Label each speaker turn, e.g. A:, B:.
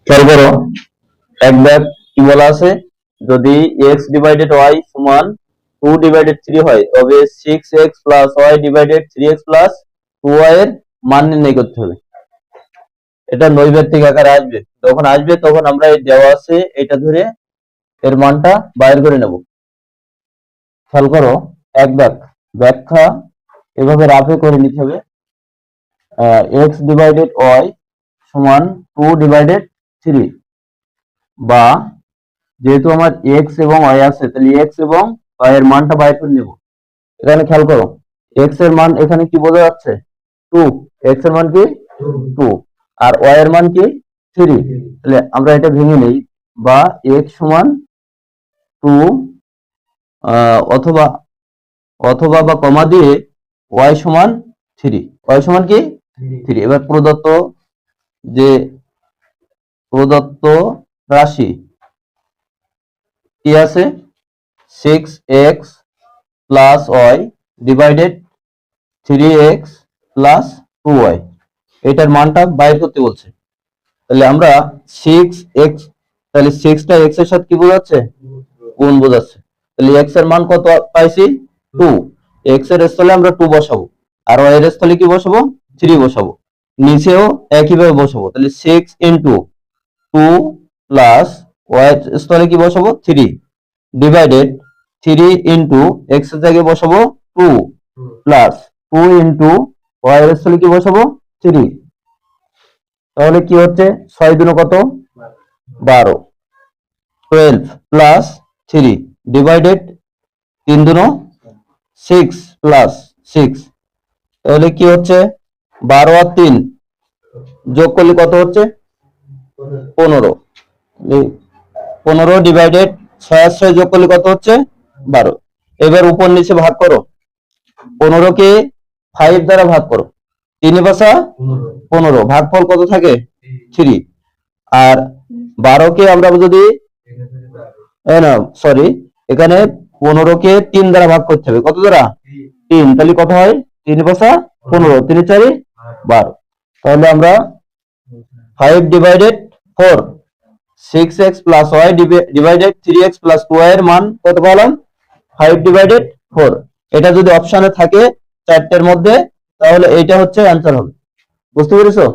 A: খেয়াল করো, এক ব্যাগ কি বলা আছে, যদি এক্স ডিভাইডেড ওয়াই সমান 2/3 হয় তবে 6x plus y divided 3x plus 2y এর মান নির্ণয় করতে হবে। এটা নৈর্ব্যক্তিক আকারে আসবে, যখন আসবে তখন আমরা এই দেওয়া আছে এটা ধরে এর মানটা বাইর করে নেব। খেয়াল করো, এক ব্যাখ্যা এভাবে রাফে করে নিতে হবে। এক্স ডিভাইডেড ওয়াই সমান 2/3, বা যেহেতু আমার এক্স এবং ওয়াই আছে তাহলে এক্স এবং ওয়াই এর মানটা বাইর করে নেব। এখানে খেয়াল করো, এক্স এর মান এখানে কি বোঝা যাচ্ছে, 2। এক্স এর মান কি 2, আর ওয়াই এর মান কি 3। তাহলে আমরা এটা ভেঙে নেই, বা এক্স সমান 2 অথবা অথবা বা কমা দিয়ে ওয়াই সমান 3। ওয়াই সমান কি 3। এবার প্রদত্ত রাশি কি আছে, 6x plus y divided 3x plus 2y, এটার মানটা বাইর করতে বলছে। তাহলে আমরা 6x, তাহলে 6টা x এর সাথে কি বোঝাচ্ছে, গুণ বোঝাচ্ছে। তাহলে x এর মান কত পাইছি, 2। x এর স্থলে আমরা 2 বসাবো, আর y এর স্থলে কি বসাবো, 3 বসাবো। নিচেও একইভাবে বসাবো, তাহলে 6 ইন্টু 2 প্লাস y এর স্থলে কি বসাবো, 3 ডিভাইডেড 3 ইন্টু x এর জায়গায় বসাবো 2 প্লাস 2 ইন্টু y এর স্থলে কি বসাবো, 3। তাহলে কি হচ্ছে, 6 দুনো কত, 12, 12 প্লাস 3 ডিভাইডেড 3 দুনো 6 প্লাস 6। তাহলে কি হচ্ছে, 12 আর 3 যোগ করলে কত হচ্ছে, 15। 15 ডিভাইডেড 6 আর 6 যোগ করলে কত হচ্ছে, 12। এবার উপর নিচে ভাগ করো, 15 কে 5 দ্বারা ভাগ করো, 3 বাসা 15, ভাগফল কত থাকে, 3। আর 12 কে আমরা যদি না সরি, এখানে 15 কে 3 দ্বারা ভাগ করতে হবে, কত দ্বারা, 3। তাহলে কত হয়, 3 বাসা 15, 3 4 12। তাহলে আমরা 5 divided 4, 6x plus y divided 3x plus 2y এর মান কত পেলাম, 5 ডিভাইডেড 4। এটা যদি অপশনে থাকে চারটের মধ্যে তাহলে এইটা হচ্ছে অ্যান্সার হবে। বুঝতে পেরেছো?